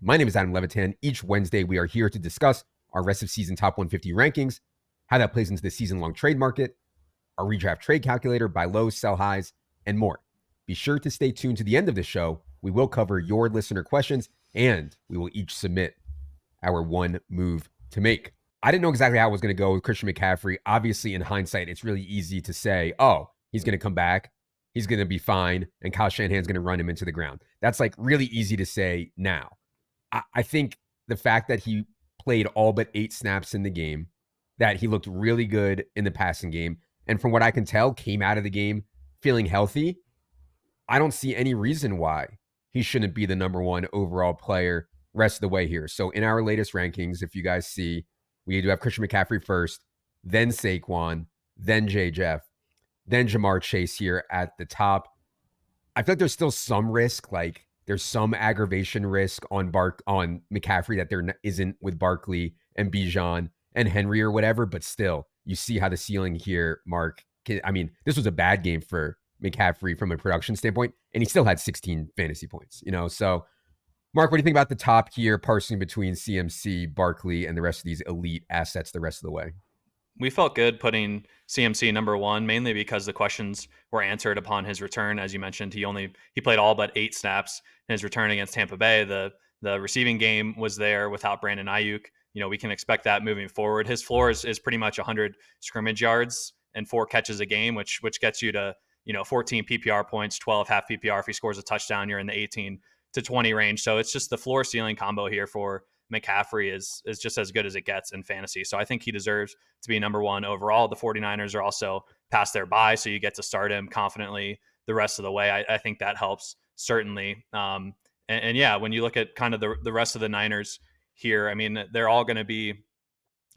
My name is Adam Levitan. Each Wednesday, we are here to discuss our rest of season top 150 rankings, how that plays into the season-long trade market, our redraft trade calculator, buy lows, sell highs, and more. Be sure to stay tuned to the end of the show. We will cover your listener questions, and we will each submit our one move to make. I didn't know exactly how I was going to go with Christian McCaffrey. Obviously, in hindsight, it's really easy to say, oh, he's going to come back, he's going to be fine, and Kyle Shanahan's going to run him into the ground. That's like really easy to say now. I think the fact that he played all but 8 snaps in the game, that he looked really good in the passing game, and from what I can tell, came out of the game feeling healthy, I don't see any reason why he shouldn't be the number one overall player rest of the way here. So in our latest rankings, if you guys see, we do have Christian McCaffrey first, then Saquon, then J. Jeff, then Jamar Chase here at the top. I feel like there's still some risk, like there's some aggravation risk on McCaffrey that there isn't with Barkley and Bijan and Henry or whatever, but still, you see how the ceiling here, Mark. I mean, this was a bad game for McCaffrey from a production standpoint, and he still had 16 fantasy points, So, Mark, what do you think about the top here, parsing between CMC, Barkley, and the rest of these elite assets the rest of the way? We felt good putting CMC number one, mainly because the questions were answered upon his return. As you mentioned, he played all but 8 snaps in his return against Tampa Bay. The receiving game was there without Brandon Ayuk. We can expect that moving forward. His floor is pretty much 100 scrimmage yards and 4 catches a game, which gets you to 14 PPR points, 12 half PPR. If he scores a touchdown, you're in the 18 to 20 range. So it's just the floor ceiling combo here for McCaffrey is just as good as it gets in fantasy. So I think he deserves to be number one overall. The 49ers are also past their bye, so you get to start him confidently the rest of the way. I think that helps certainly. And yeah, when you look at kind of the rest of the Niners here, I mean, they're all going to be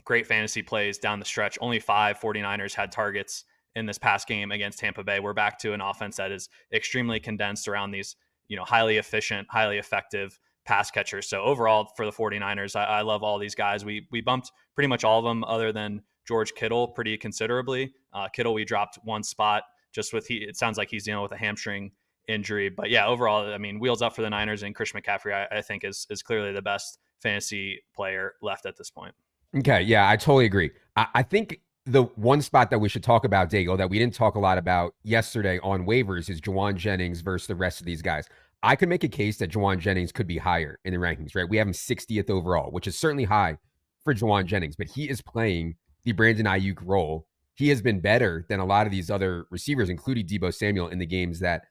great fantasy plays down the stretch. Only 5 49ers had targets in this past game against Tampa Bay. We're back to an offense that is extremely condensed around these, highly efficient, highly effective pass catchers. So overall for the 49ers, I love all these guys. We bumped pretty much all of them other than George Kittle pretty considerably. Kittle, we dropped 1 spot just it sounds like he's dealing with a hamstring injury. But yeah, overall, I mean, wheels up for the Niners, and Christian McCaffrey, I think is clearly the best fantasy player left at this point. Okay, yeah, I totally agree. I think the one spot that we should talk about, Daigle, that we didn't talk a lot about yesterday on waivers is Jauan Jennings versus the rest of these guys. I could make a case that Jauan Jennings could be higher in the rankings, right? We have him 60th overall, which is certainly high for Jauan Jennings, but he is playing the Brandon Ayuk role. He has been better than a lot of these other receivers, including Deebo Samuel, in the games that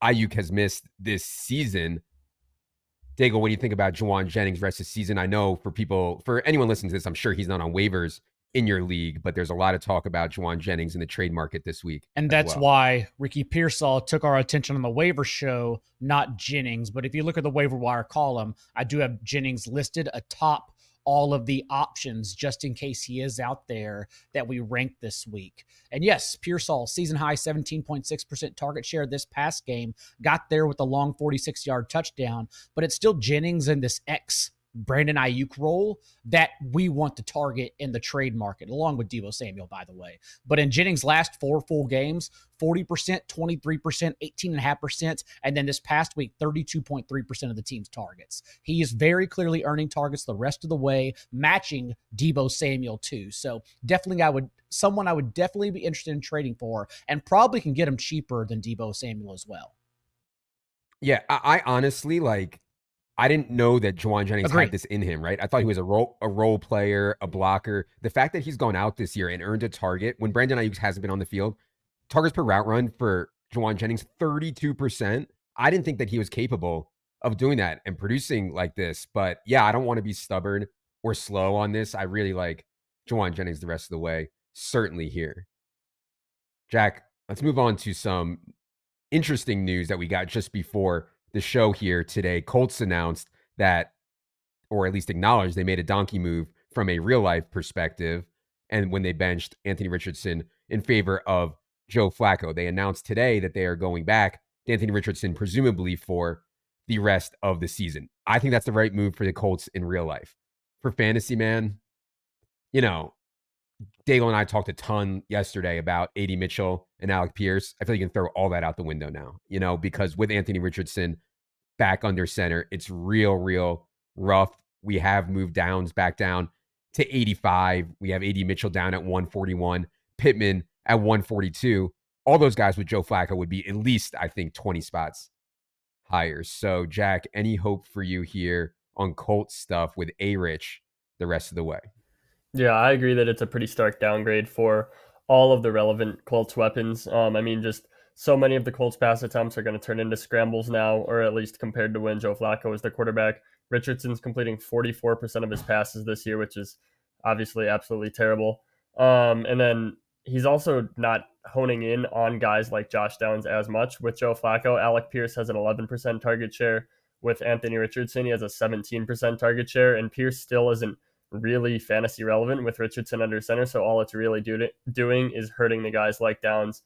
Ayuk has missed this season. Daigle, what do you think about Jauan Jennings rest of the season? I know for anyone listening to this, I'm sure he's not on waivers in your league, but there's a lot of talk about Jauan Jennings in the trade market this week. And that's why Ricky Pearsall took our attention on the waiver show, not Jennings. But if you look at the waiver wire column, I do have Jennings listed atop all of the options just in case he is out there that we ranked this week. And yes, Pearsall, season high 17.6% target share this past game, got there with a long 46-yard touchdown, but it's still Jennings in this Brandon Ayuk role that we want to target in the trade market, along with Deebo Samuel, by the way. But in Jennings' last 4 full games, 40%, 23%, 18.5%, and then this past week, 32.3% of the team's targets. He is very clearly earning targets the rest of the way, matching Deebo Samuel too. So definitely someone I would definitely be interested in trading for, and probably can get him cheaper than Deebo Samuel as well. Yeah, I honestly I didn't know that Jauan Jennings had this in him, right? I thought he was a role player, a blocker. The fact that he's gone out this year and earned a target when Brandon Ayuk hasn't been on the field, targets per route run for Jauan Jennings, 32%. I didn't think that he was capable of doing that and producing like this. But yeah, I don't want to be stubborn or slow on this. I really like Jauan Jennings the rest of the way, certainly here. Jack, let's move on to some interesting news that we got just before the show here today. Colts announced that, or at least acknowledged, they made a donkey move from a real life perspective. And when they benched Anthony Richardson in favor of Joe Flacco, they announced today that they are going back to Anthony Richardson, presumably for the rest of the season. I think that's the right move for the Colts in real life. For fantasy, man, Daigle and I talked a ton yesterday about A.D. Mitchell and Alec Pierce. I feel like you can throw all that out the window now, because with Anthony Richardson back under center, it's real rough. We have moved Downs back down to 85. We have AD Mitchell down at 141, Pittman at 142. All those guys with Joe Flacco would be at least, I think, 20 spots higher. So, Jack, any hope for you here on Colts stuff with A-Rich the rest of the way? Yeah, I agree that it's a pretty stark downgrade for all of the relevant Colts weapons. I mean, just so many of the Colts pass attempts are going to turn into scrambles now, or at least compared to when Joe Flacco was the quarterback. Richardson's completing 44% of his passes this year, which is obviously absolutely terrible. And then he's also not honing in on guys like Josh Downs as much with Joe Flacco. Alec Pierce has an 11% target share. With Anthony Richardson, he has a 17% target share, and Pierce still isn't really fantasy relevant with Richardson under center. So all it's really doing is hurting the guys like Downs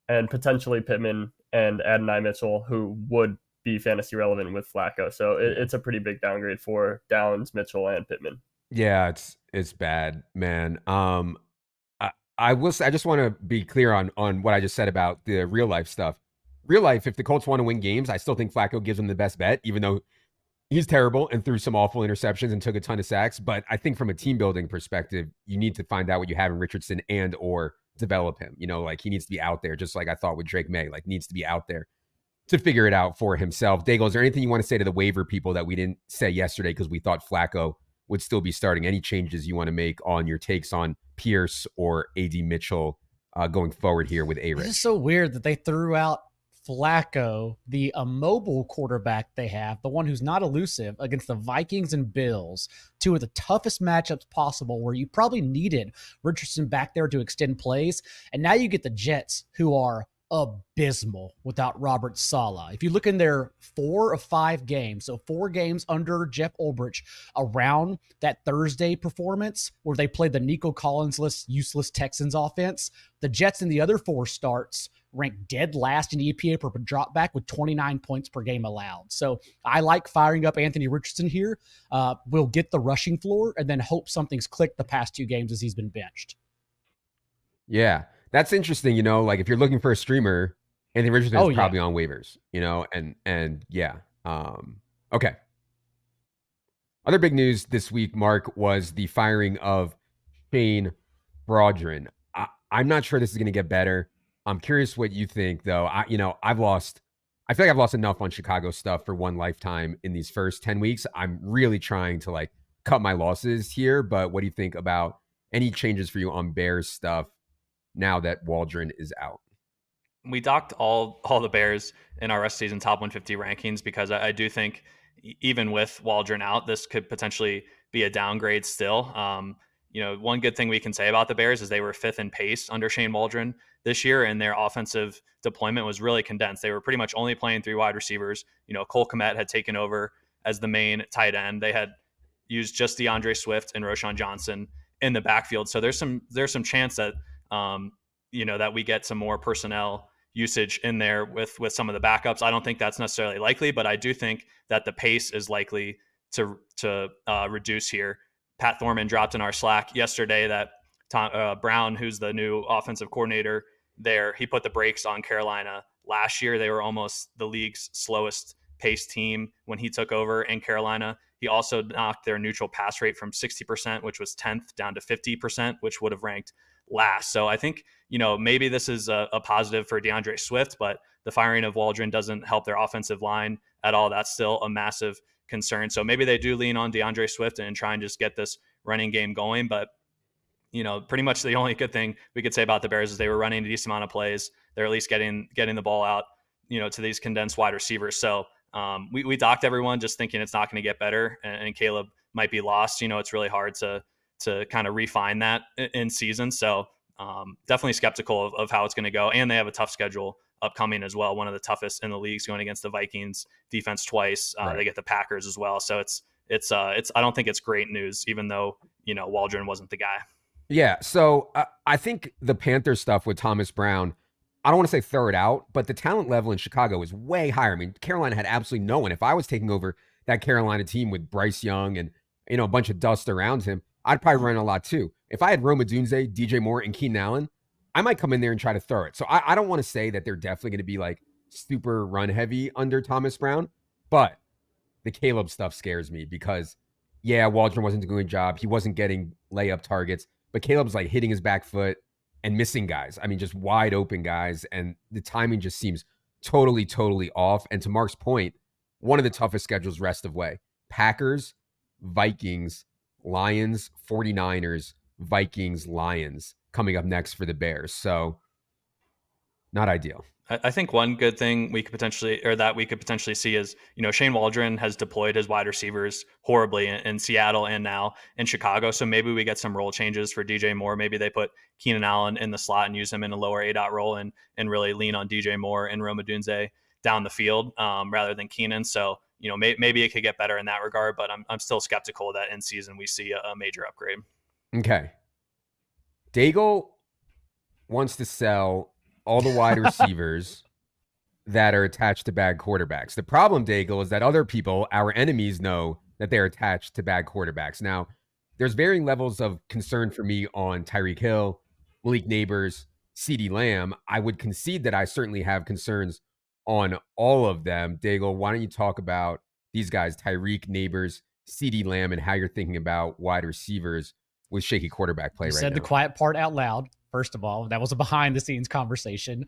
and potentially Pittman and Adonai Mitchell, who would be fantasy relevant with Flacco. So it's a pretty big downgrade for Downs, Mitchell, and Pittman. Yeah, it's bad, man. I will say, I just want to be clear on what I just said about the real life stuff. Real life, if the Colts want to win games, I still think Flacco gives them the best bet, even though he's terrible and threw some awful interceptions and took a ton of sacks. But I think from a team building perspective, you need to find out what you have in Richardson and or develop him. You know, like he needs to be out there, just like I thought with Drake May, like needs to be out there to figure it out for himself. Daigle, is there anything you want to say to the waiver people that we didn't say yesterday because we thought Flacco would still be starting? Any changes you want to make on your takes on Pierce or AD Mitchell going forward here with A-Rich? It's just so weird that they threw out Flacco, the immobile quarterback they have, the one who's not elusive, against the Vikings and Bills, two of the toughest matchups possible, where you probably needed Richardson back there to extend plays. And now you get the Jets, who are abysmal without Robert Saleh. If you look in their 4 of 5 games, so 4 games under Jeff Ulbrich around that Thursday performance where they played the Nico Collins-less, useless Texans offense, the Jets in the other 4 starts ranked dead last in EPA per drop back with 29 points per game allowed. So I like firing up Anthony Richardson here. We'll get the rushing floor and then hope something's clicked the past 2 games as he's been benched. Yeah, that's interesting. You know, like if you're looking for a streamer, Anthony Richardson is probably on waivers, you know, and yeah. Okay. Other big news this week, Mark, was the firing of Shane Waldron. I'm not sure this is going to get better. I'm curious what you think, though. I feel like I've lost enough on Chicago stuff for one lifetime in these first 10 weeks. I'm really trying to like cut my losses here. But what do you think about any changes for you on Bears stuff now that Waldron is out? We docked all the Bears in our rest season top 150 rankings because I do think even with Waldron out, this could potentially be a downgrade still. One good thing we can say about the Bears is they were 5th in pace under Shane Waldron this year, and their offensive deployment was really condensed. They were pretty much only playing 3 wide receivers. Cole Kmet had taken over as the main tight end. They had used just DeAndre Swift and Roschon Johnson in the backfield. So there's some chance that that we get some more personnel usage in there with some of the backups. I don't think that's necessarily likely, but I do think that the pace is likely to reduce here. Pat Thorman dropped in our Slack yesterday that Tom Brown, who's the new offensive coordinator there, he put the brakes on Carolina last year. They were almost the league's slowest paced team when he took over in Carolina. He also knocked their neutral pass rate from 60%, which was 10th, down to 50%, which would have ranked last. So I think, maybe this is a positive for DeAndre Swift, but the firing of Waldron doesn't help their offensive line at all. That's still a massive concern. So maybe they do lean on DeAndre Swift and try and just get this running game going. But, pretty much the only good thing we could say about the Bears is they were running a decent amount of plays. They're at least getting the ball out, to these condensed wide receivers. So we docked everyone just thinking it's not going to get better, and Caleb might be lost. It's really hard to kind of refine that in season. So definitely skeptical of how it's going to go. And they have a tough schedule upcoming as well. One of the toughest in the leagues, going against the Vikings defense twice. Right. They get the Packers as well. So it's I don't think it's great news, even though, Waldron wasn't the guy. Yeah. So I think the Panthers stuff with Thomas Brown, I don't want to say throw it out, but the talent level in Chicago is way higher. I mean, Carolina had absolutely no one. If I was taking over that Carolina team with Bryce Young and, a bunch of dust around him, I'd probably run a lot too. If I had Rome Odunze, DJ Moore, and Keenan Allen, I might come in there and try to throw it. So I don't want to say that they're definitely going to be like super run heavy under Thomas Brown, but the Caleb stuff scares me because, yeah, Waldron wasn't doing a good job. He wasn't getting layup targets, but Caleb's like hitting his back foot and missing guys. I mean, just wide open guys. And the timing just seems totally, totally off. And to Mark's point, one of the toughest schedules rest of way. Packers, Vikings, Lions, 49ers, Vikings, Lions coming up next for the Bears. So not ideal. I think one good thing we could potentially see is, Shane Waldron has deployed his wide receivers horribly in Seattle and now in Chicago. So maybe we get some role changes for DJ Moore. Maybe they put Keenan Allen in the slot and use him in a lower A-dot role and really lean on DJ Moore and Rome Odunze down the field rather than Keenan. So, maybe it could get better in that regard, but I'm still skeptical that in season we see a major upgrade. Okay. Daigle wants to sell all the wide receivers that are attached to bad quarterbacks. The problem, Daigle, is that other people, our enemies, know that they're attached to bad quarterbacks. Now, there's varying levels of concern for me on Tyreek Hill, Malik Neighbors, CeeDee Lamb. I would concede that I certainly have concerns on all of them. Daigle, why don't you talk about these guys, Tyreek, Neighbors, CeeDee Lamb, and how you're thinking about wide receivers with shaky quarterback play you right said now? The quiet part out loud. First of all, that was a behind the scenes conversation.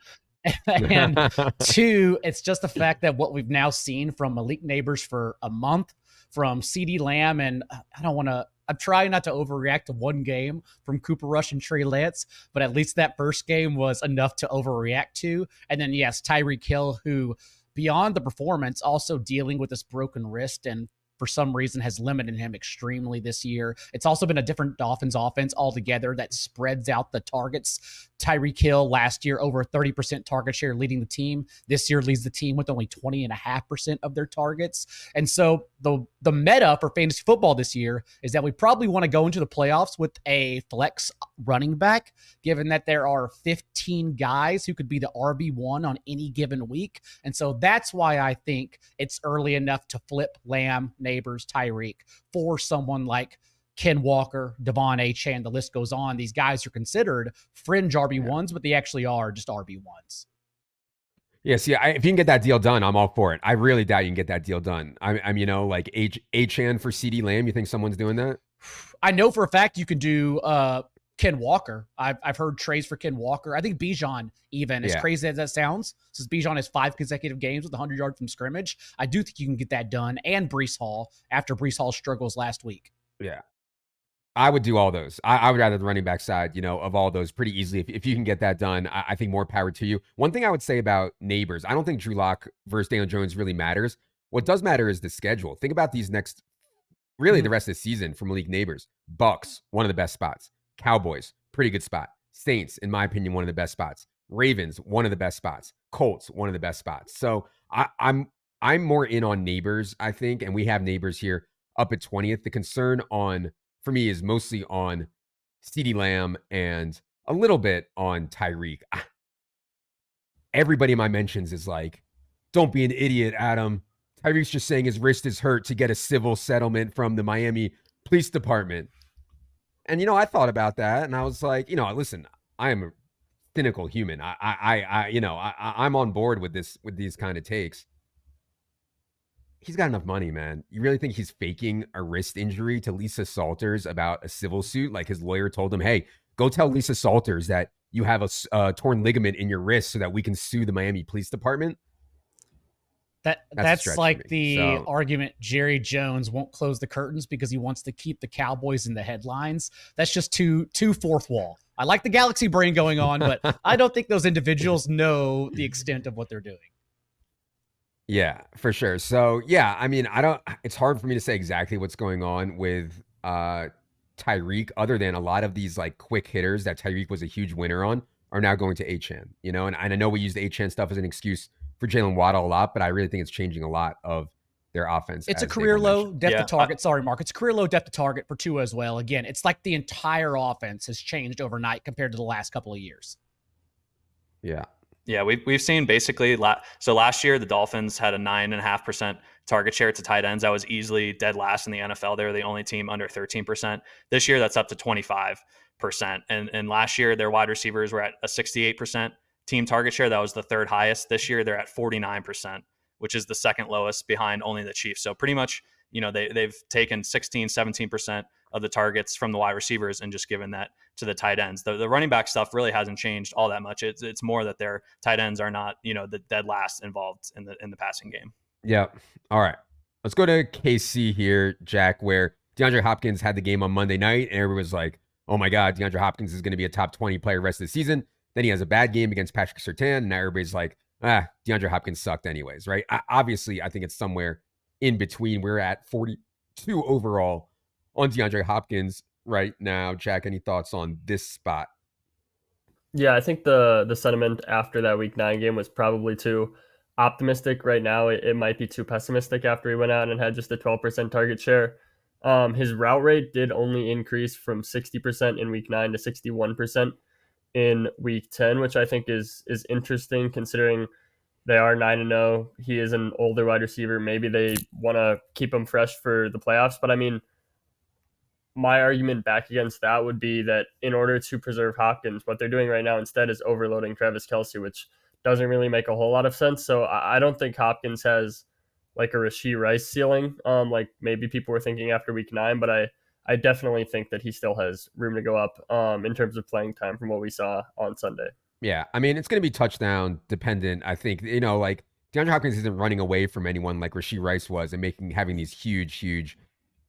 And two, it's just the fact that what we've now seen from Malik Neighbors for a month, from CeeDee Lamb, and I'm trying not to overreact to one game from Cooper Rush and Trey Lance, but at least that first game was enough to overreact to. And then, yes, Tyreek Hill, who beyond the performance, also dealing with this broken wrist and for some reason has limited him extremely this year. It's also been a different Dolphins offense altogether that spreads out the targets. Tyreek Hill last year over 30% target share leading the team. This year leads the team with only 20.5% of their targets. And so the meta for fantasy football this year is that we probably want to go into the playoffs with a flex running back, given that there are 15 guys who could be the RB1 on any given week. And so that's why I think it's early enough to flip Lamb, Neighbors, Tyreek for someone like Ken Walker, Devon Achane, the list goes on. These guys are considered fringe RB1s, but they actually are just RB1s. Yeah, see, if you can get that deal done, I'm all for it. I really doubt you can get that deal done. I'm like Achane for CeeDee Lamb. You think someone's doing that? I know for a fact you can do Ken Walker. I've heard trades for Ken Walker. I think Bijan, even as crazy as that sounds, since Bijan has 5 consecutive games with 100 yards from scrimmage, I do think you can get that done. And Breece Hall after Breece Hall's struggles last week. Yeah. I would do all those. I would rather the running back side, of all those pretty easily. If you can get that done, I think more power to you. One thing I would say about Neighbors, I don't think Drew Lock versus Daniel Jones really matters. What does matter is the schedule. Think about these next, really the rest of the season for Malik Neighbors. Bucks, one of the best spots. Cowboys, pretty good spot. Saints, in my opinion, one of the best spots. Ravens, one of the best spots. Colts, one of the best spots. So I'm more in on Neighbors, I think, and we have Neighbors here up at 20th. The concern for me is mostly on CeeDee Lamb and a little bit on Tyreek. Everybody in my mentions is like, don't be an idiot, Adam. Tyreek's just saying his wrist is hurt to get a civil settlement from the Miami Police Department. And, I thought about that and I was like, listen, I am a cynical human. I'm on board with these kind of takes. He's got enough money, man. You really think he's faking a wrist injury to Lisa Salters about a civil suit? Like his lawyer told him, hey, go tell Lisa Salters that you have a torn ligament in your wrist so that we can sue the Miami Police Department. That's like the argument Jerry Jones won't close the curtains because he wants to keep the Cowboys in the headlines. That's just too fourth wall. I like the galaxy brain going on, but I don't think those individuals know the extent of what they're doing. Yeah, for sure. So yeah, it's hard for me to say exactly what's going on with Tyreek, other than a lot of these like quick hitters that Tyreek was a huge winner on are now going to Achane, and I know we use the Achane stuff as an excuse for Jalen Waddle a lot, but I really think it's changing a lot of their offense. It's a career low depth of target. Sorry, Mark. It's a career low depth of target for Tua as well. Again, it's like the entire offense has changed overnight compared to the last couple of years. Yeah. Yeah, we've seen basically so last year the Dolphins had a 9.5% target share to tight ends. That was easily dead last in the NFL. They were the only team under 13%. This year that's up to 25%. And last year their wide receivers were at a 68% team target share. That was the third highest. This year they're at 49% which is the second lowest behind only the Chiefs. So pretty much, they've taken 16, 17% of the targets from the wide receivers and just given that to the tight ends. The running back stuff really hasn't changed all that much. It's more that their tight ends are not, the dead last involved in the passing game. Yeah. All right. Let's go to KC here, Jack, where DeAndre Hopkins had the game on Monday night, and everybody was like, oh my God, DeAndre Hopkins is going to be a top 20 player rest of the season. Then he has a bad game against Patrick Surtain, and now everybody's like, DeAndre Hopkins sucked anyways, right? Obviously, I think it's somewhere in between. We're at 42 overall on DeAndre Hopkins right now. Jack, any thoughts on this spot? Yeah, I think the sentiment after that Week 9 game was probably too optimistic. Right now, it might be too pessimistic after he went out and had just a 12% target share. His route rate did only increase from 60% in Week 9 to 61% in Week 10, which I think is interesting considering they are 9-0. He is an older wide receiver. Maybe they want to keep him fresh for the playoffs. But I mean, my argument back against that would be that in order to preserve Hopkins, what they're doing right now instead is overloading Travis Kelce, which doesn't really make a whole lot of sense. So I don't think Hopkins has like a Rashee Rice ceiling, like maybe people were thinking after Week 9, but I definitely think that he still has room to go up in terms of playing time from what we saw on Sunday. Yeah, I mean, it's going to be touchdown dependent. I think, like DeAndre Hopkins isn't running away from anyone like Rashee Rice was and having these huge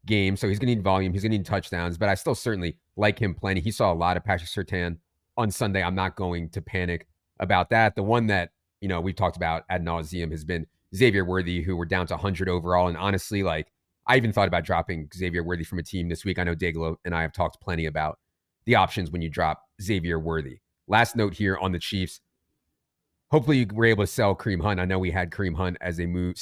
games. So he's going to need volume. He's going to need touchdowns, but I still certainly like him plenty. He saw a lot of Patrick Surtain on Sunday. I'm not going to panic about that. The one that, we've talked about ad nauseum has been Xavier Worthy, who we're down to 100 overall. And honestly, like, I even thought about dropping Xavier Worthy from a team this week. I know Daigle and I have talked plenty about the options when you drop Xavier Worthy. Last note here on the Chiefs. Hopefully you were able to sell Kareem Hunt. I know we had Kareem Hunt as a move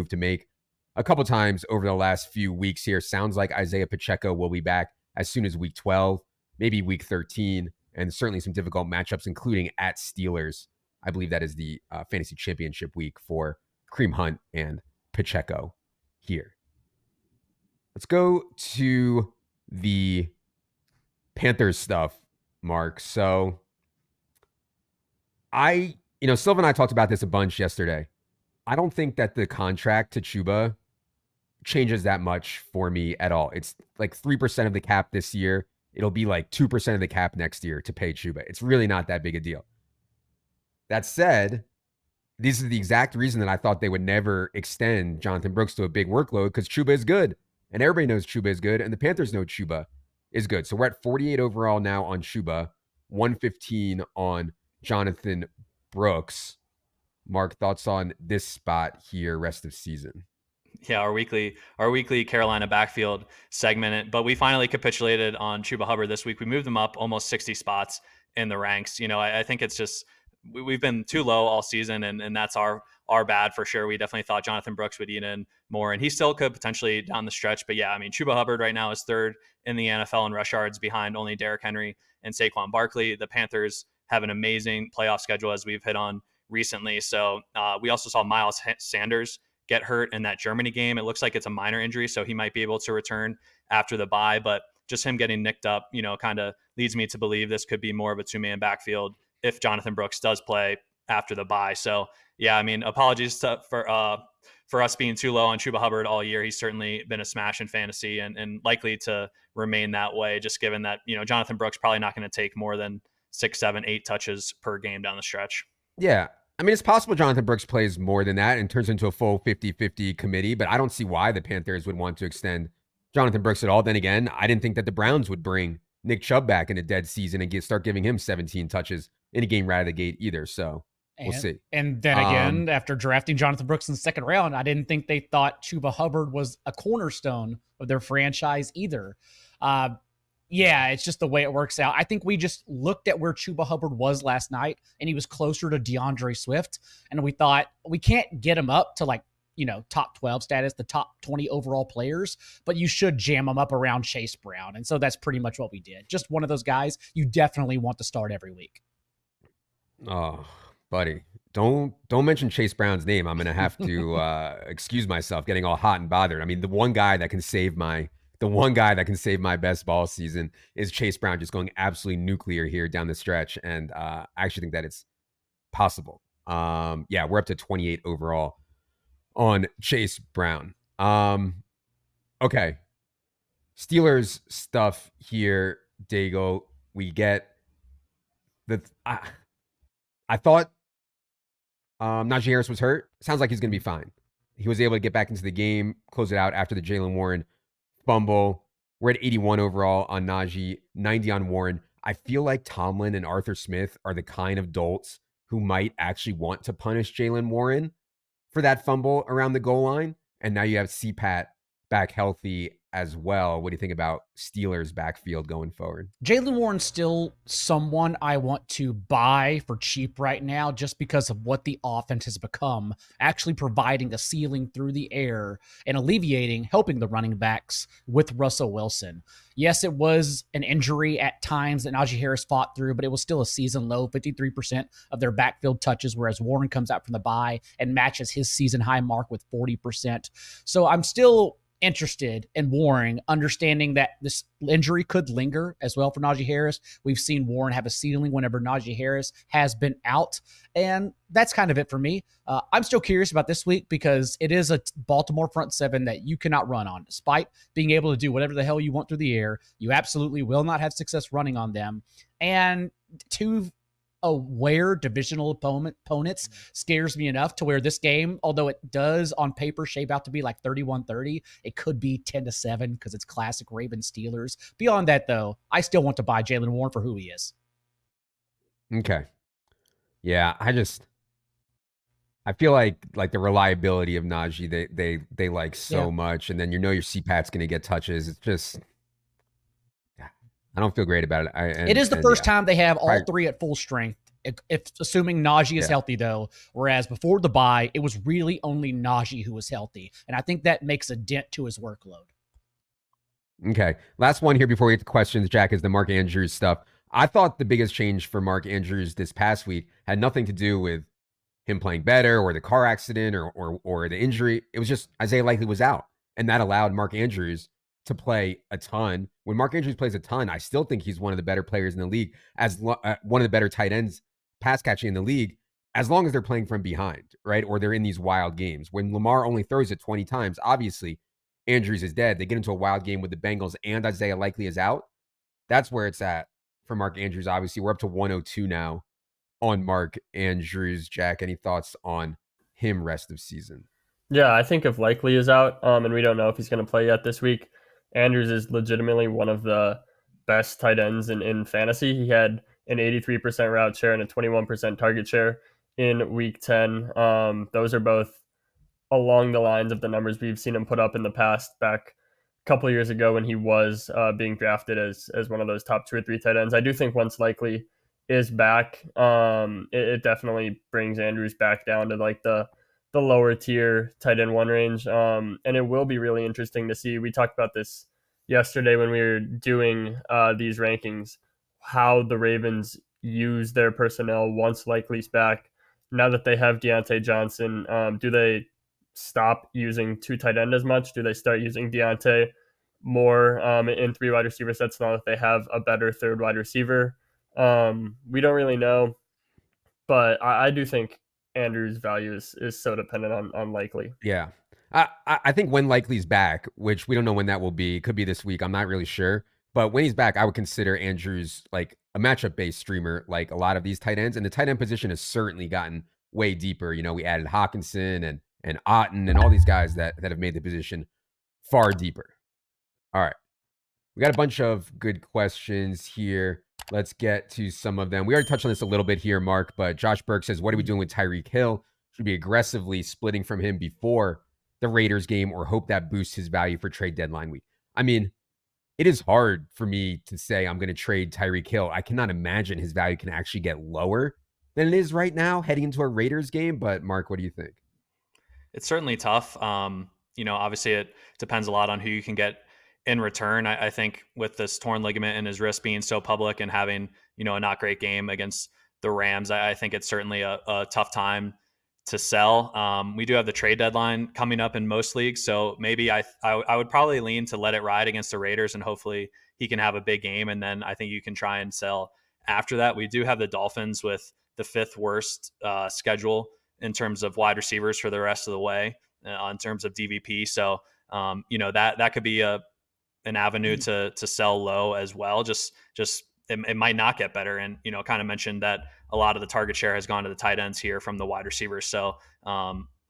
to make a couple times over the last few weeks here. Sounds like Isaiah Pacheco will be back as soon as Week 12, maybe Week 13, and certainly some difficult matchups, including at Steelers. I believe that is the fantasy championship week for Kareem Hunt and Pacheco here. Let's go to the Panthers stuff, Mark. So Silva and I talked about this a bunch yesterday. I don't think that the contract to Chuba changes that much for me at all. It's like 3% of the cap this year. It'll be like 2% of the cap next year to pay Chuba. It's really not that big a deal. That said, this is the exact reason that I thought they would never extend Jonathan Brooks to a big workload, because Chuba is good. And everybody knows Chuba is good, and the Panthers know Chuba is good. So we're at 48 overall now on Chuba, 115 on Jonathan Brooks. Mark, thoughts on this spot here rest of season? Yeah, our weekly Carolina backfield segment, but we finally capitulated on Chuba Hubbard this week. We moved him up almost 60 spots in the ranks. I think it's just we've been too low all season, and that's our bad for sure. We definitely thought Jonathan Brooks would eat in more, and he still could potentially down the stretch. But yeah, I mean, Chuba Hubbard right now is third in the NFL in rush yards behind only Derrick Henry and Saquon Barkley. The Panthers have an amazing playoff schedule, as we've hit on recently. So we also saw Miles Sanders get hurt in that Germany game. It looks like it's a minor injury, so he might be able to return after the bye, but just him getting nicked up, kind of leads me to believe this could be more of a two-man backfield if Jonathan Brooks does play after the bye. So yeah, I mean, apologies for us being too low on Chuba Hubbard all year. He's certainly been a smash in fantasy and likely to remain that way, just given that, Jonathan Brooks probably not going to take more than 6, 7, 8 touches per game down the stretch. Yeah. I mean, it's possible Jonathan Brooks plays more than that and turns into a full 50-50 committee, but I don't see why the Panthers would want to extend Jonathan Brooks at all. Then again, I didn't think that the Browns would bring Nick Chubb back in a dead season and start giving him 17 touches in a game right out of the gate either. So we'll see. And then again, after drafting Jonathan Brooks in the second round, I didn't think they thought Chuba Hubbard was a cornerstone of their franchise either. Yeah, it's just the way it works out. I think we just looked at where Chuba Hubbard was last night, and he was closer to DeAndre Swift. And we thought, we can't get him up to top 12 status, the top 20 overall players, but you should jam him up around Chase Brown. And so that's pretty much what we did. Just one of those guys you definitely want to start every week. Oh, buddy, don't mention Chase Brown's name. I'm going to have to excuse myself getting all hot and bothered. I mean, the one guy that can save my best ball season is Chase Brown, just going absolutely nuclear here down the stretch. And I actually think that it's possible. Yeah, we're up to 28 overall on Chase Brown. Okay. Steelers stuff here, Daigle. We get I thought Najee Harris was hurt. Sounds like he's going to be fine. He was able to get back into the game, close it out after the Jaylen Warren fumble. We're at 81 overall on Najee, 90 on Warren. I feel like Tomlin and Arthur Smith are the kind of dolts who might actually want to punish Jaylen Warren for that fumble around the goal line. And now you have CPAT back healthy as well. What do you think about Steelers backfield going forward? Jaylen Warren's still someone I want to buy for cheap right now just because of what the offense has become, actually providing a ceiling through the air and helping the running backs with Russell Wilson. Yes, it was an injury at times that Najee Harris fought through, but it was still a season low, 53% of their backfield touches, whereas Warren comes out from the bye and matches his season high mark with 40%. So I'm still interested in Warren, understanding that this injury could linger as well for Najee Harris. We've seen Warren have a ceiling whenever Najee Harris has been out, and that's kind of it for me. I'm still curious about this week because it is a Baltimore front seven that you cannot run on. Despite being able to do whatever the hell you want through the air, you absolutely will not have success running on them. And two aware divisional opponents scares me enough to where this game, although it does on paper shape out to be like 31-30, it could be 10-7 because it's classic Ravens Steelers. Beyond that, though, I still want to buy Jaylen Warren for who he is. Okay. Yeah, I feel like the reliability of Najee, they like so much, and then your CPAT's going to get touches. It's just, I don't feel great about it. It is the first time they have all three at full strength, if assuming Najee is healthy, though. Whereas before the bye, it was really only Najee who was healthy. And I think that makes a dent to his workload. Okay. Last one here before we get to questions, Jack, is the Mark Andrews stuff. I thought the biggest change for Mark Andrews this past week had nothing to do with him playing better or the car accident or the injury. It was just Isaiah Likely was out. And that allowed Mark Andrews to play a ton. When Mark Andrews plays a ton, I still think he's one of the better players in the league, as one of the better tight ends pass catching in the league, as long as they're playing from behind, right? Or they're in these wild games. When Lamar only throws it 20 times, obviously Andrews is dead. They get into a wild game with the Bengals and Isaiah Likely is out. That's where it's at for Mark Andrews. Obviously, we're up to 102 now on Mark Andrews. Jack, any thoughts on him rest of season? Yeah, I think if Likely is out, and we don't know if he's going to play yet this week, Andrews is legitimately one of the best tight ends in fantasy. He had an 83% route share and a 21% target share in week 10. Those are both along the lines of the numbers we've seen him put up in the past, back a couple of years ago when he was being drafted as one of those top 2 or 3 tight ends. I do think once Likely is back, it definitely brings Andrews back down to like the lower tier tight end 1 range. And it will be really interesting to see. We talked about this yesterday when we were doing these rankings, how the Ravens use their personnel once Likely's back. Now that they have Deontay Johnson, do they stop using 2 tight end as much? Do they start using Deontay more in 3 wide receiver sets now that they have a better 3rd wide receiver? We don't really know, but I do think Andrews' value is so dependent on Likely. Yeah. I think when Likely's back, which we don't know when that will be, could be this week, I'm not really sure. But when he's back, I would consider Andrews like a matchup-based streamer, like a lot of these tight ends. And the tight end position has certainly gotten way deeper. You know, we added Hawkinson and Otten and all these guys that have made the position far deeper. All right. We got a bunch of good questions here. Let's get to some of them. We already touched on this a little bit here, Mark, but Josh Burke says, what are we doing with Tyreek Hill? Should we be aggressively splitting from him before the Raiders game or hope that boosts his value for trade deadline week? I mean, it is hard for me to say I'm going to trade Tyreek Hill. I cannot imagine his value can actually get lower than it is right now heading into a Raiders game. But Mark, what do you think? It's certainly tough. Obviously it depends a lot on who you can get in return. I think with this torn ligament in his wrist being so public and having, a not great game against the Rams, I think it's certainly a tough time to sell. We do have the trade deadline coming up in most leagues. So maybe I would probably lean to let it ride against the Raiders and hopefully he can have a big game. And then I think you can try and sell after that. We do have the Dolphins with the 5th worst schedule in terms of wide receivers for the rest of the way. in terms of DVP. So that could be an avenue to sell low as well. Just it might not get better. And kind of mentioned that a lot of the target share has gone to the tight ends here from the wide receivers. So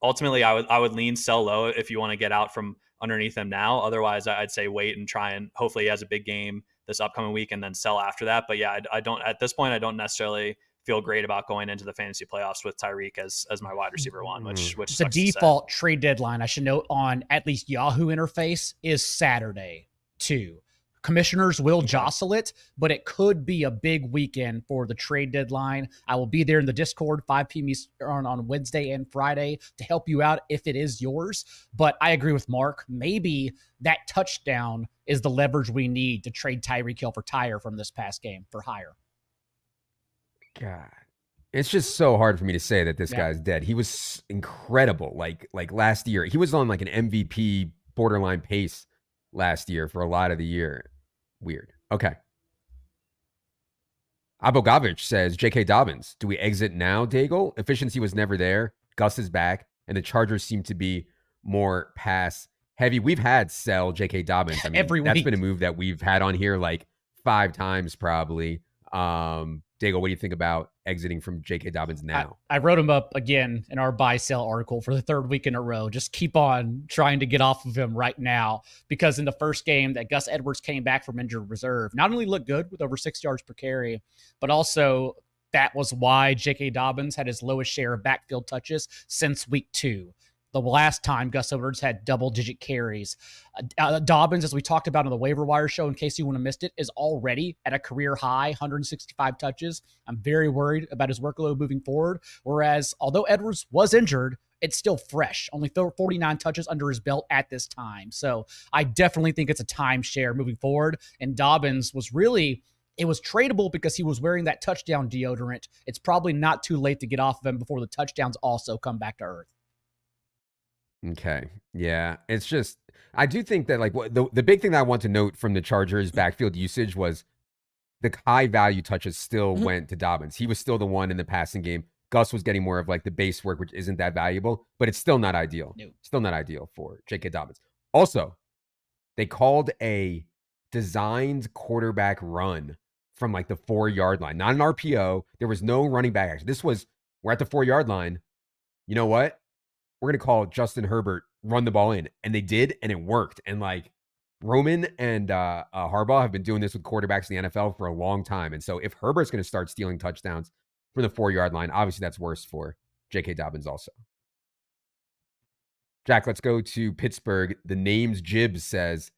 ultimately, I would lean sell low if you want to get out from underneath them now. Otherwise, I'd say wait and try, and hopefully he has a big game this upcoming week and then sell after that. But yeah, I don't at this point, I don't necessarily feel great about going into the fantasy playoffs with Tyreek as my wide receiver one, which just a default trade deadline, I should note, on at least Yahoo interface is Saturday too. Commissioners will jostle it, but it could be a big weekend for the trade deadline. I will be there in the Discord 5 p.m. Eastern on Wednesday and Friday to help you out if it is yours. But I agree with Mark. Maybe that touchdown is the leverage we need to trade Tyreek Hill for Tyre from this past game for higher. God, it's just so hard for me to say that this guy's dead. He was incredible. Like last year, he was on like an MVP borderline pace last year for a lot of the year. Weird. Okay. Abogavich says, J.K. Dobbins, do we exit now, Daigle? Efficiency was never there. Gus is back, and the Chargers seem to be more pass heavy. We've had sell J.K. Dobbins. I mean, every week. That's been a move that we've had on here like 5 times probably. Daigle, what do you think about exiting from J.K. Dobbins now? I wrote him up again in our buy sell article for the 3rd week in a row. Just keep on trying to get off of him right now, because in the first game that Gus Edwards came back from injured reserve, not only looked good with over 6 yards per carry, but also that was why J.K. Dobbins had his lowest share of backfield touches since week 2. The last time Gus Edwards had double-digit carries. Dobbins, as we talked about on the waiver wire show, in case you want to missed it, is already at a career high, 165 touches. I'm very worried about his workload moving forward. Whereas, although Edwards was injured, it's still fresh. Only 49 touches under his belt at this time. So I definitely think it's a timeshare moving forward. And Dobbins was really... It was tradable because he was wearing that touchdown deodorant. It's probably not too late to get off of him before the touchdowns also come back to earth. Okay. Yeah. It's just, I do think that like the big thing that I want to note from the Chargers backfield usage was the high value touches still went to Dobbins. He was still the one in the passing game. Gus was getting more of like the base work, which isn't that valuable, but it's still not ideal. No. Still not ideal for J.K. Dobbins. Also, they called a designed quarterback run from like the 4-yard line, not an RPO. There was no running back action. This was, we're at the 4-yard line. You know what? We're going to call Justin Herbert run the ball in. And they did, and it worked. And like Roman and Harbaugh have been doing this with quarterbacks in the NFL for a long time. And so if Herbert's going to start stealing touchdowns from the 4-yard line, obviously that's worse for J.K. Dobbins also. Jack, let's go to Pittsburgh. The names Jibs says,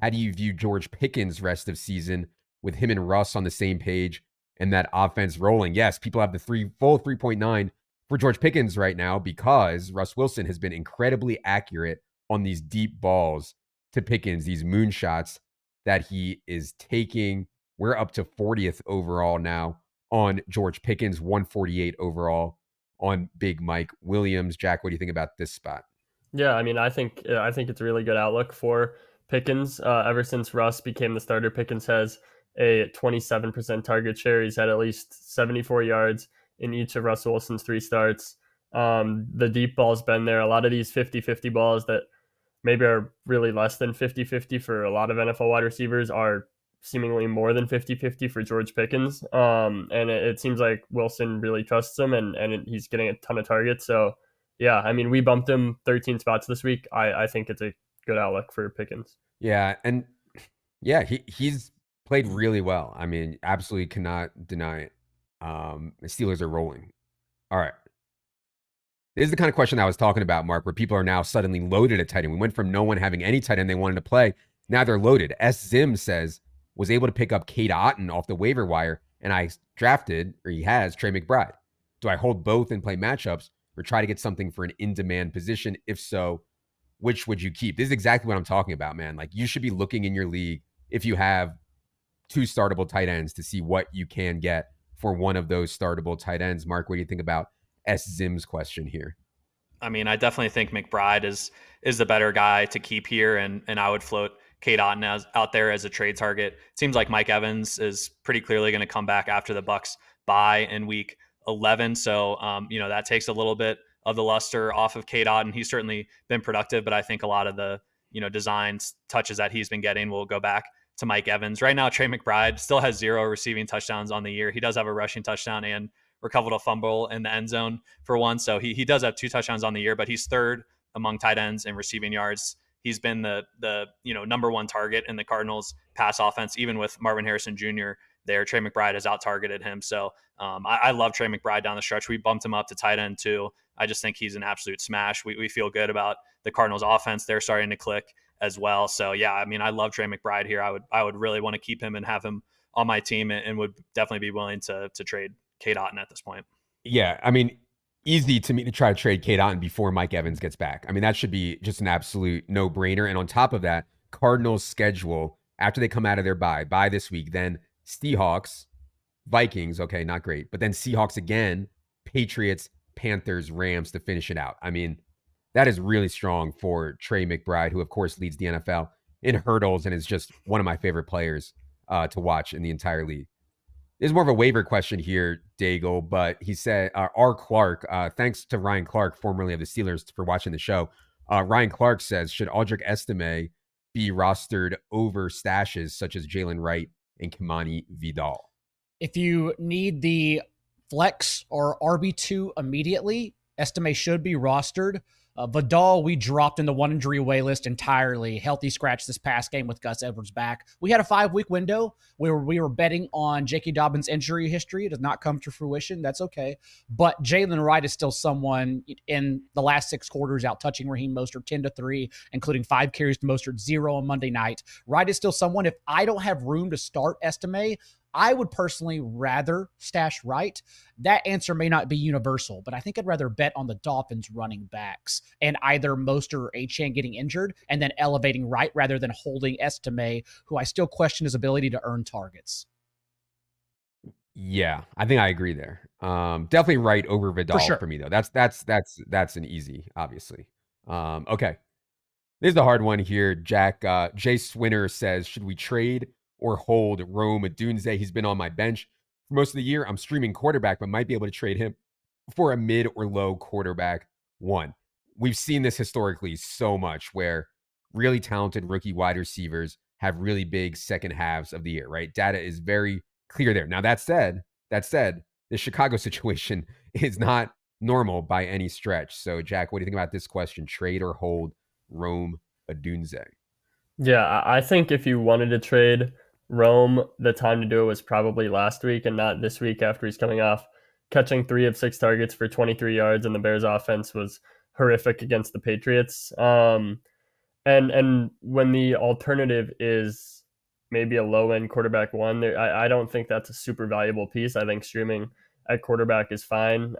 how do you view George Pickens' rest of season with him and Russ on the same page and that offense rolling? Yes, people have the full 3.9 for George Pickens right now because Russ Wilson has been incredibly accurate on these deep balls to Pickens, these moonshots that he is taking. We're up to 40th overall now on George Pickens, 148 overall on Big Mike Williams. Jack, what do you think about this spot? Yeah, I mean, I think it's a really good outlook for Pickens. Ever since Russ became the starter, Pickens has a 27% target share. He's had at least 74 yards in each of Russell Wilson's 3 starts. The deep ball's been there. A lot of these 50-50 balls that maybe are really less than 50-50 for a lot of NFL wide receivers are seemingly more than 50-50 for George Pickens. And it seems like Wilson really trusts him, and he's getting a ton of targets. So, yeah, I mean, we bumped him 13 spots this week. I think it's a good outlook for Pickens. Yeah, and yeah, he's played really well. I mean, absolutely cannot deny it. The Steelers are rolling. All right. This is the kind of question I was talking about, Mark, where people are now suddenly loaded at tight end. We went from no one having any tight end they wanted to play. Now they're loaded. S. Zim says, was able to pick up Cade Otton off the waiver wire, and I drafted, or he has, Trey McBride. Do I hold both and play matchups or try to get something for an in-demand position? If so, which would you keep? This is exactly what I'm talking about, man. Like, you should be looking in your league if you have 2 startable tight ends to see what you can get for one of those startable tight ends. Mark, what do you think about S. Zim's question here? I mean, I definitely think McBride is the better guy to keep here, and I would float Cade Otton out there as a trade target. It seems like Mike Evans is pretty clearly going to come back after the Bucs bye in week 11, so that takes a little bit of the luster off of K-Dot, and he's certainly been productive, but I think a lot of the, design touches that he's been getting will go back to Mike Evans. Right now, Trey McBride still has 0 receiving touchdowns on the year. He does have a rushing touchdown and recovered a fumble in the end zone for one. So he does have 2 touchdowns on the year, but he's third among tight ends in receiving yards. He's been the number 1 target in the Cardinals pass offense, even with Marvin Harrison Jr. there. Trey McBride has out-targeted him. So I love Trey McBride down the stretch. We bumped him up to tight end too. I just think he's an absolute smash. We feel good about the Cardinals offense. They're starting to click as well. So yeah, I mean, I love Trey McBride here. I would really want to keep him and have him on my team, and would definitely be willing to trade K-Dot at this point. Yeah, I mean, easy to me to try to trade K-Dot before Mike Evans gets back. I mean, that should be just an absolute no-brainer. And on top of that, Cardinals schedule, after they come out of their bye this week, then Seahawks, Vikings, okay, not great, but then Seahawks again, Patriots, Panthers, Rams to finish it out. I mean, that is really strong for Trey McBride, who of course leads the NFL in hurdles and is just one of my favorite players to watch in the entire league. This is more of a waiver question here, Daigle, but he said, R. Clark, thanks to Ryan Clark, formerly of the Steelers, for watching the show. Ryan Clark says, should Aldrick Estime be rostered over stashes such as Jalen Wright and Kimani Vidal? If you need the flex or RB2 immediately, Estime should be rostered. Vidal, we dropped in the 1 injury away list entirely. Healthy scratch this past game with Gus Edwards back. We had a 5-week window where we were betting on J.K. Dobbins' injury history. It does not come to fruition. That's okay. But Jalen Wright is still someone in the last 6 quarters out touching Raheem Mostert 10-3, including 5 carries to Mostert, 0 on Monday night. Wright is still someone, if I don't have room to start Estime, I would personally rather stash Wright. That answer may not be universal, but I think I'd rather bet on the Dolphins running backs and either Mostert or Achane getting injured and then elevating Wright rather than holding Estime, who I still question his ability to earn targets. Yeah, I think I agree there. Definitely Wright over Vidal for me though. That's an easy, obviously. Okay. This is the hard one here. Jack, Jay Swinner says, should we trade or hold Rome Odunze? He's been on my bench for most of the year. I'm streaming quarterback, but might be able to trade him for a mid or low quarterback 1. We've seen this historically so much where really talented rookie wide receivers have really big second halves of the year, right? Data is very clear there. Now, that said, the Chicago situation is not normal by any stretch. So, Jack, what do you think about this question? Trade or hold Rome Odunze? Yeah, I think if you wanted to trade Rome, the time to do it was probably last week and not this week after he's coming off catching 3 of 6 targets for 23 yards, and the Bears offense was horrific against the Patriots. And when the alternative is maybe a low-end quarterback 1, I don't think that's a super valuable piece. I think streaming at quarterback is fine.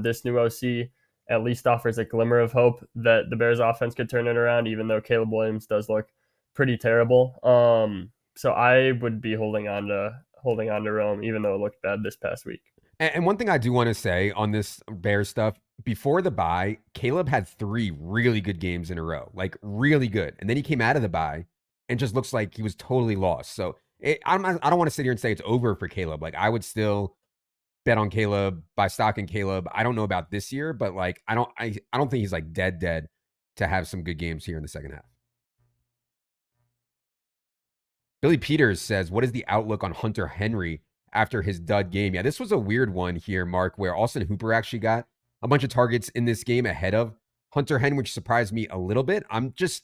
This new OC at least offers a glimmer of hope that the Bears offense could turn it around, even though Caleb Williams does look pretty terrible. So I would be holding on to Rome, even though it looked bad this past week. And one thing I do want to say on this Bears stuff, before the bye, Caleb had 3 really good games in a row, like really good. And then he came out of the bye and just looks like he was totally lost. So I don't want to sit here and say it's over for Caleb. Like, I would still bet on Caleb, buy stock in Caleb. I don't know about this year, but like, I don't think he's like dead to have some good games here in the second half. Billy Peters says, what is the outlook on Hunter Henry after his dud game? Yeah, this was a weird one here, Mark, where Austin Hooper actually got a bunch of targets in this game ahead of Hunter Henry, which surprised me a little bit. I just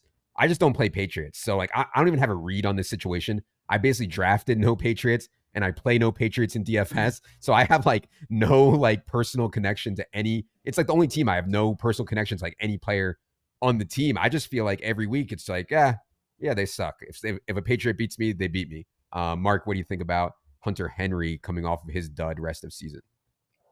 don't play Patriots. So like, I don't even have a read on this situation. I basically drafted no Patriots and I play no Patriots in DFS. So I have like no like personal connection to any, it's like the only team I have no personal connections, like any player on the team. I just feel like every week it's like, yeah, they suck. If a Patriot beats me, they beat me. Mark, what do you think about Hunter Henry coming off of his dud rest of season?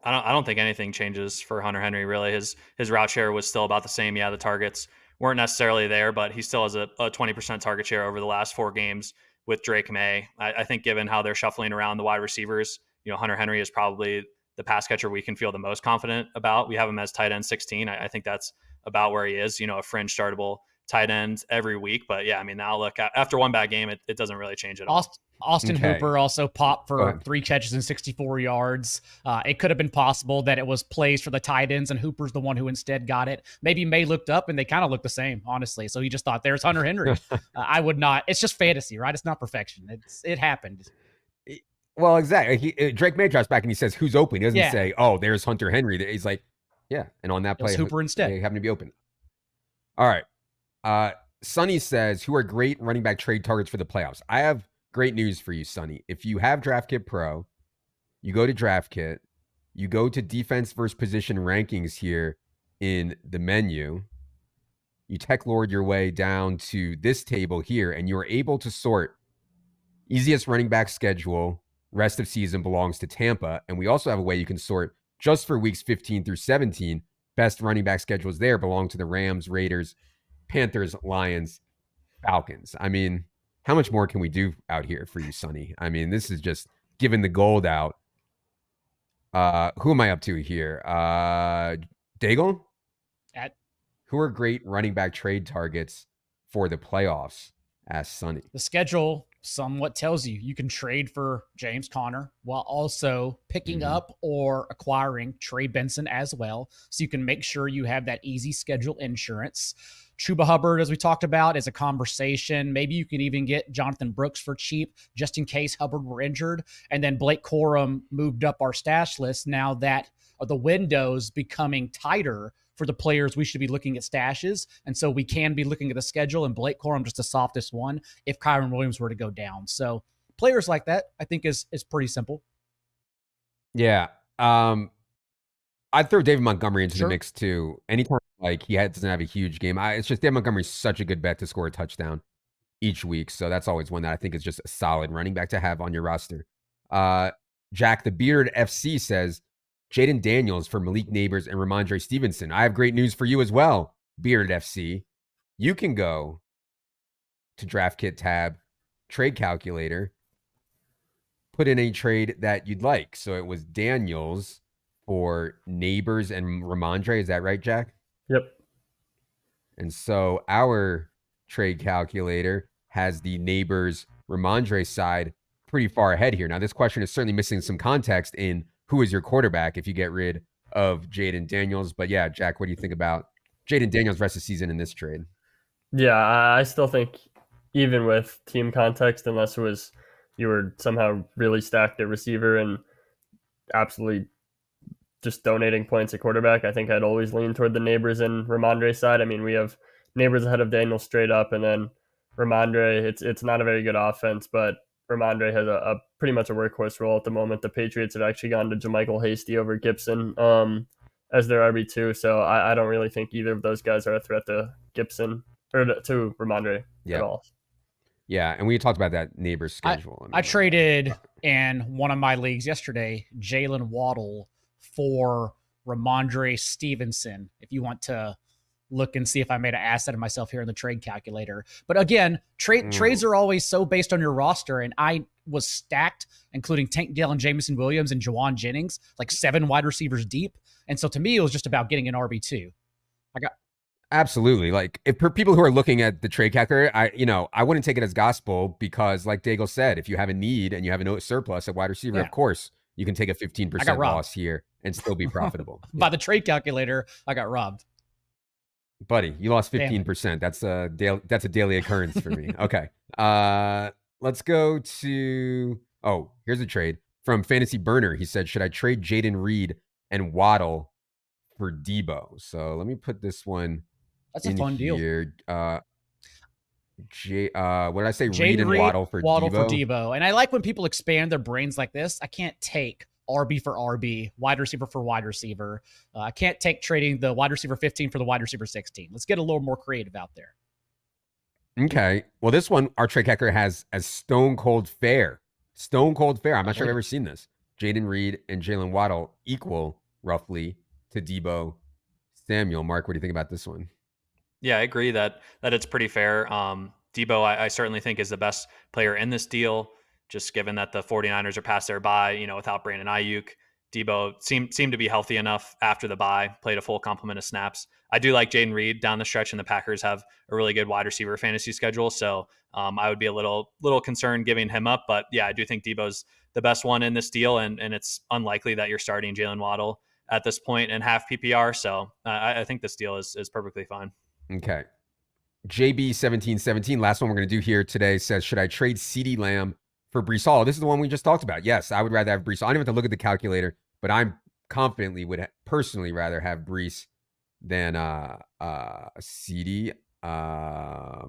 I don't think anything changes for Hunter Henry, really. His route share was still about the same. Yeah, the targets weren't necessarily there, but he still has a 20% target share over the last 4 games with Drake May. I think given how they're shuffling around the wide receivers, Hunter Henry is probably the pass catcher we can feel the most confident about. We have him as tight end 16. I think that's about where he is, a fringe startable tight ends every week. But yeah, I mean, the outlook after one bad game, it doesn't really change at all. Austin Okay. Hooper also popped for 3 catches and 64 yards. It could have been possible that it was plays for the tight ends and Hooper's the one who instead got it. Maybe May looked up and they kind of looked the same, honestly. So he just thought, there's Hunter Henry. I would not. It's just fantasy, right? It's not perfection. It happened. Well, exactly. Drake May drops back and he says, who's open? He doesn't say, oh, there's Hunter Henry. He's like, yeah. And on that play, Hooper instead. They happen to be open. All right. Sonny says, who are great running back trade targets for the playoffs? I have great news for you, Sonny. If you have DraftKit Pro, you go to DraftKit, you go to defense versus position rankings here in the menu, you tech lord your way down to this table here, and you're able to sort easiest running back schedule, rest of season belongs to Tampa. And we also have a way you can sort just for weeks 15 through 17, best running back schedules there belong to the Rams, Raiders, Panthers, Lions, Falcons. I mean, how much more can we do out here for you, Sonny? I mean, this is just giving the gold out. Who am I up to here? Daigle? Who are great running back trade targets for the playoffs? Asked Sonny. The schedule somewhat tells you can trade for James Conner while also picking up or acquiring Trey Benson as well. So you can make sure you have that easy schedule insurance. Chuba Hubbard, as we talked about, is a conversation. Maybe you can even get Jonathan Brooks for cheap just in case Hubbard were injured. And then Blake Corum moved up our stash list now that the window's becoming tighter for the players we should be looking at stashes. And so we can be looking at the schedule, and Blake Corum just the softest one if Kyron Williams were to go down. So players like that, I think, is pretty simple. Yeah. I'd throw David Montgomery into the mix too. Anytime he doesn't have a huge game, it's just David Montgomery's such a good bet to score a touchdown each week. So that's always one that I think is just a solid running back to have on your roster. Jack the Beard FC says, Jaden Daniels for Malik Neighbors and Ramondre Stevenson. I have great news for you as well, Beard FC. You can go to DraftKit tab, trade calculator, put in a trade that you'd like. So it was Daniels for Neighbors and Ramondre. Is that right, Jack? Yep. And so our trade calculator has the Neighbors Ramondre side pretty far ahead here. Now, this question is certainly missing some context in who is your quarterback if you get rid of Jaden Daniels. But yeah, Jack, what do you think about Jaden Daniels rest of the season in this trade? Yeah, I still think even with team context, unless it was you were somehow really stacked at receiver and absolutely just donating points at quarterback, I think I'd always lean toward the Neighbors and Ramondre side. I mean, we have Neighbors ahead of Daniels straight up, and then Ramondre, it's not a very good offense, but Ramondre has a pretty much a workhorse role at the moment. The Patriots have actually gone to JaMychal Hasty over Gibson as their RB2, so I don't really think either of those guys are a threat to Gibson or to Ramondre at all. Yeah, and we talked about that Neighbors schedule. I traded in one of my leagues yesterday, Jaylen Waddle for Ramondre Stevenson, if you want to look and see if I made an asset of myself here in the trade calculator. But again, trades are always so based on your roster, and I was stacked, including Tank Dell and Jameson Williams and Jauan Jennings, like 7 wide receivers deep. And so to me, it was just about getting an RB2. Absolutely. Like, if for people who are looking at the trade calculator, I wouldn't take it as gospel because, like Daigle said, if you have a need and you have a surplus at wide receiver, of course, you can take a 15% loss here and still be profitable. By the trade calculator, I got robbed. Buddy, you lost 15%. That's a daily occurrence for me. Okay. Let's go to here's a trade from Fantasy Burner. He said, should I trade Jaden Reed and Waddle for Debo? So let me put this one. That's a fun deal. What did I say? Jaden Reed and Waddle for Debo. And I like when people expand their brains like this. I can't take RB for RB, wide receiver for wide receiver. I can't take trading the wide receiver 15 for the wide receiver 16. Let's get a little more creative out there. Okay. Well, this one, our trade calculator has as stone cold fair. Stone cold fair. I'm not sure I've ever seen this. Jaden Reed and Jaylen Waddle equal roughly to Debo Samuel. Mark, what do you think about this one? Yeah, I agree that it's pretty fair. Debo, I certainly think, is the best player in this deal, just given that the 49ers are past their bye, without Brandon Ayuk. Debo seemed to be healthy enough after the bye, played a full complement of snaps. I do like Jaden Reed down the stretch, and the Packers have a really good wide receiver fantasy schedule. So I would be a little concerned giving him up. But yeah, I do think Debo's the best one in this deal, and it's unlikely that you're starting Jalen Waddle at this point in half PPR. So I think this deal is perfectly fine. Okay. JB1717, last one we're going to do here today, says, should I trade CeeDee Lamb for Breece Hall? This is the one we just talked about. Yes, I would rather have Breece Hall. I don't even have to look at the calculator, but I'm confidently would personally rather have Breece than CeeDee. Yeah,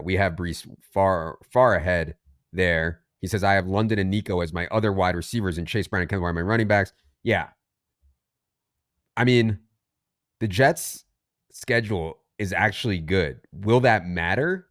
we have Breece far ahead there. He says, I have London and Nico as my other wide receivers and Chase Brown and Kevin are my running backs. Yeah. I mean, the Jets' schedule is actually good. Will that matter?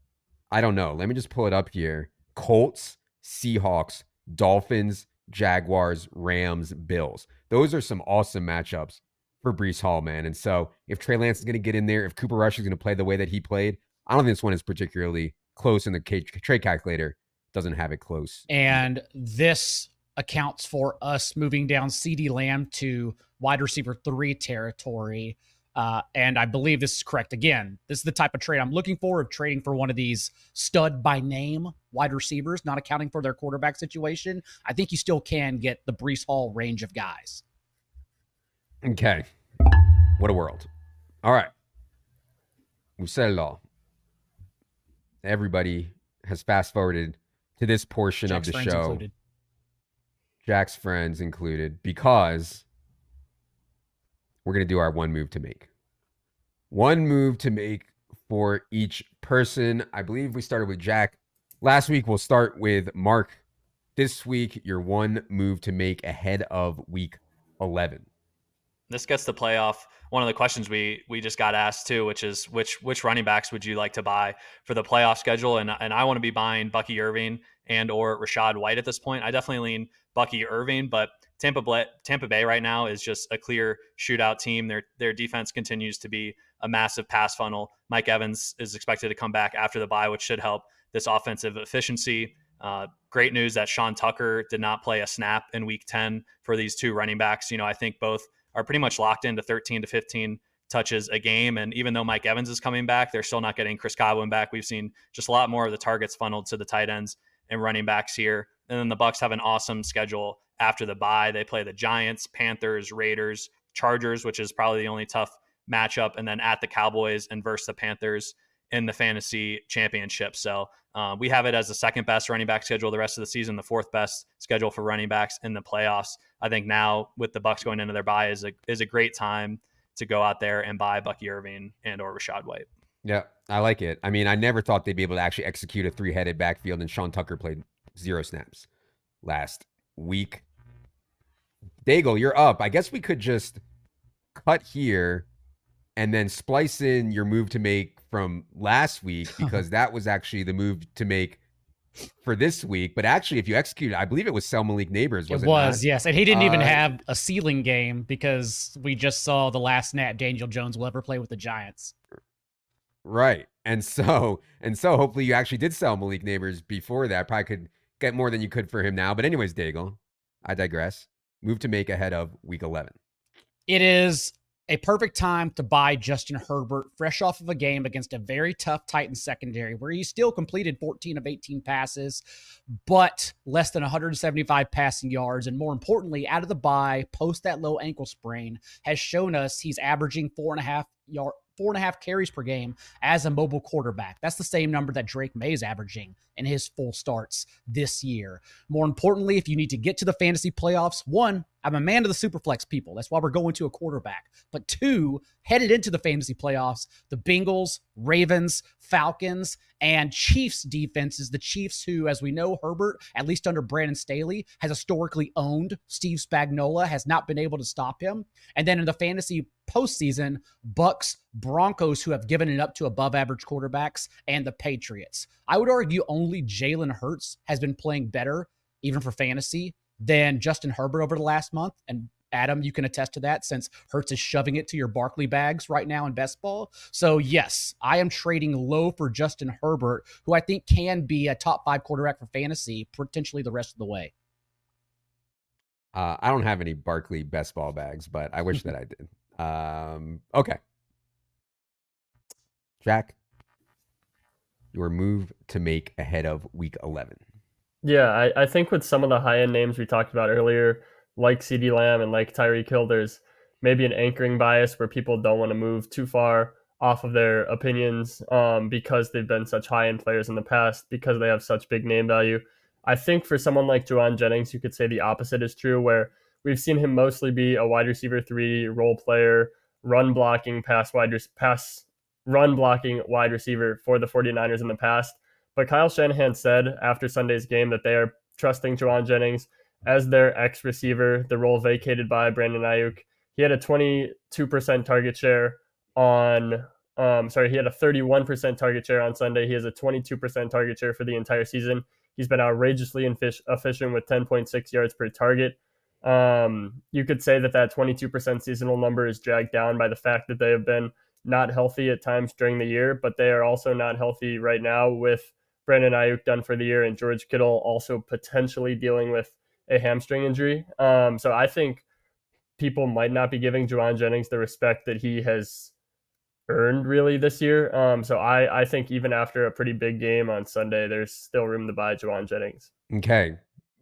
I don't know. Let me just pull it up here. Colts, Seahawks, Dolphins, Jaguars, Rams, Bills. Those are some awesome matchups for Breece Hall, man. And so if Trey Lance is going to get in there, if Cooper Rush is going to play the way that he played, I don't think this one is particularly close, and the trade calculator doesn't have it close. And this accounts for us moving down CeeDee Lamb to wide receiver 3 territory. And I believe this is correct. Again, this is the type of trade I'm looking for, of trading for one of these stud by name wide receivers, not accounting for their quarterback situation. I think you still can get the Breece Hall range of guys. Okay. What a world. All right. We've said it all. Everybody has fast forwarded to this portion Jack's of the friends show. included. Jack's friends included, because we're going to do our one move to make. One move to make for each person. I believe we started with Jack. Last week, we'll start with Mark. This week, your one move to make ahead of week 11. This gets to play off one of the questions we just got asked too, which is which running backs would you like to buy for the playoff schedule? And I want to be buying Bucky Irving and or Rachaad White at this point. I definitely lean Bucky Irving, but Tampa Bay right now is just a clear shootout team. Their defense continues to be a massive pass funnel. Mike Evans is expected to come back after the bye, which should help this offensive efficiency. Great news that Sean Tucker did not play a snap in week 10 for these two running backs. I think both are pretty much locked into 13 to 15 touches a game. And even though Mike Evans is coming back, they're still not getting Chris Godwin back. We've seen just a lot more of the targets funneled to the tight ends and running backs here. And then the Bucs have an awesome schedule after the bye. They play the Giants, Panthers, Raiders, Chargers, which is probably the only tough matchup, and then at the Cowboys and versus the Panthers in the fantasy championship. So we have it as the second best running back schedule the rest of the season, the fourth best schedule for running backs in the playoffs. I think now with the Bucs going into their bye is a great time to go out there and buy Bucky Irving and or Rachaad White. Yeah, I like it. I mean, I never thought they'd be able to actually execute a three-headed backfield, and Sean Tucker played 0 snaps last week. Daigle, you're up. I guess we could just cut here and then splice in your move to make from last week, because that was actually the move to make for this week. But actually, if you execute, I believe it was sell Malik Neighbors. Was it was, not? yes. And he didn't even have a ceiling game, because we just saw the last snap Daniel Jones will ever play with the Giants. Right. And so hopefully you actually did sell Malik Neighbors before that. Probably could get more than you could for him now. But anyways, Daigle, I digress. Move to make ahead of week 11. It is a perfect time to buy Justin Herbert, fresh off of a game against a very tough Titans secondary, where he still completed 14 of 18 passes, but less than 175 passing yards. And more importantly, out of the bye, post that low ankle sprain, has shown us he's averaging 4.5 carries per game as a mobile quarterback. That's the same number that Drake May is averaging in his full starts this year. More importantly, if you need to get to the fantasy playoffs, one, I'm a man of the superflex people. That's why we're going to a quarterback. But two, headed into the fantasy playoffs, the Bengals, Ravens, Falcons, and Chiefs defenses. The Chiefs, who, as we know, Herbert, at least under Brandon Staley, has historically owned. Steve Spagnuolo has not been able to stop him. And then in the fantasy postseason, Bucks, Broncos, who have given it up to above average quarterbacks, and the Patriots. I would argue only Jalen Hurts has been playing better, even for fantasy, than Justin Herbert over the last month. And Adam, you can attest to that, since Hurts is shoving it to your Barkley bags right now in best ball. So yes, I am trading low for Justin Herbert, who I think can be a top 5 quarterback for fantasy, potentially the rest of the way. I don't have any Barkley best ball bags, but I wish that I did. Okay. Jack, your move to make ahead of week 11. Yeah, I think with some of the high end names we talked about earlier, like CeeDee Lamb and like Tyreek Hill, there's maybe an anchoring bias where people don't want to move too far off of their opinions because they've been such high end players in the past, because they have such big name value. I think for someone like Jauan Jennings, you could say the opposite is true, where we've seen him mostly be a wide receiver 3 role player, run blocking run blocking wide receiver for the 49ers in the past. But Kyle Shanahan said after Sunday's game that they are trusting Jauan Jennings as their X receiver, the role vacated by Brandon Ayuk. He had a 22% target share on, he had a 31% target share on Sunday. He has a 22% target share for the entire season. He's been outrageously efficient with 10.6 yards per target. You could say that 22% seasonal number is dragged down by the fact that they have been not healthy at times during the year, but they are also not healthy right now with Brandon Ayuk done for the year and George Kittle also potentially dealing with a hamstring injury. So I think people might not be giving Jauan Jennings the respect that he has earned really this year. So I think even after a pretty big game on Sunday, there's still room to buy Jauan Jennings. Okay.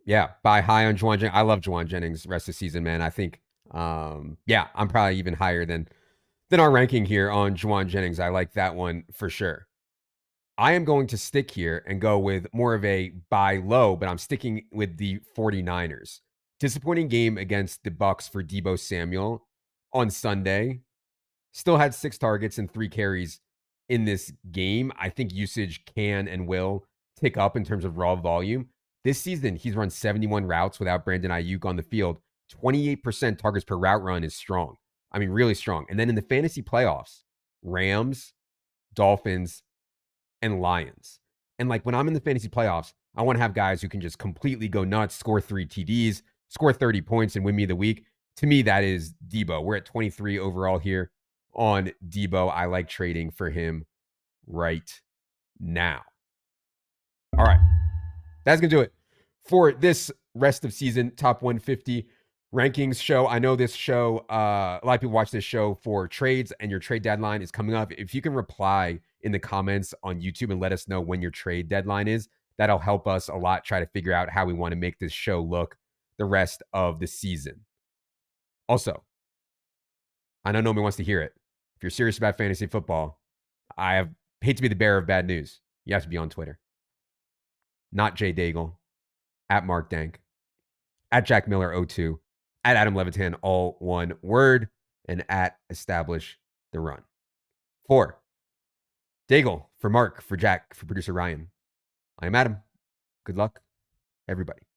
Yeah. Buy high on Jauan Jennings. I love Jauan Jennings rest of the season, man. I think, I'm probably even higher than our ranking here on Jauan Jennings. I like that one for sure. I am going to stick here and go with more of a buy low, but I'm sticking with the 49ers. Disappointing game against the Bucs for Deebo Samuel on Sunday. Still had 6 targets and 3 carries in this game. I think usage can and will tick up in terms of raw volume. This season, he's run 71 routes without Brandon Ayuk on the field. 28% targets per route run is strong. I mean, really strong. And then in the fantasy playoffs, Rams, Dolphins, and Lions. And like when I'm in the fantasy playoffs, I want to have guys who can just completely go nuts, score 3 TDs, score 30 points, and win me the week. To me, that is Deebo. We're at 23 overall here on Deebo. I like trading for him right now. All right. That's going to do it for this rest of season top 150 rankings show. I know this show, a lot of people watch this show for trades, and your trade deadline is coming up. If you can reply in the comments on YouTube and let us know when your trade deadline is, that'll help us a lot try to figure out how we want to make this show look the rest of the season. Also, I know nobody wants to hear it. If you're serious about fantasy football, hate to be the bearer of bad news. You have to be on Twitter. Not Jay Daigle, at Mark Dank, at Jack Miller02, at Adam Levitan, all one word, and at Establish the Run. For Daigle, for Mark, for Jack, for producer Ryan, I am Adam. Good luck, everybody.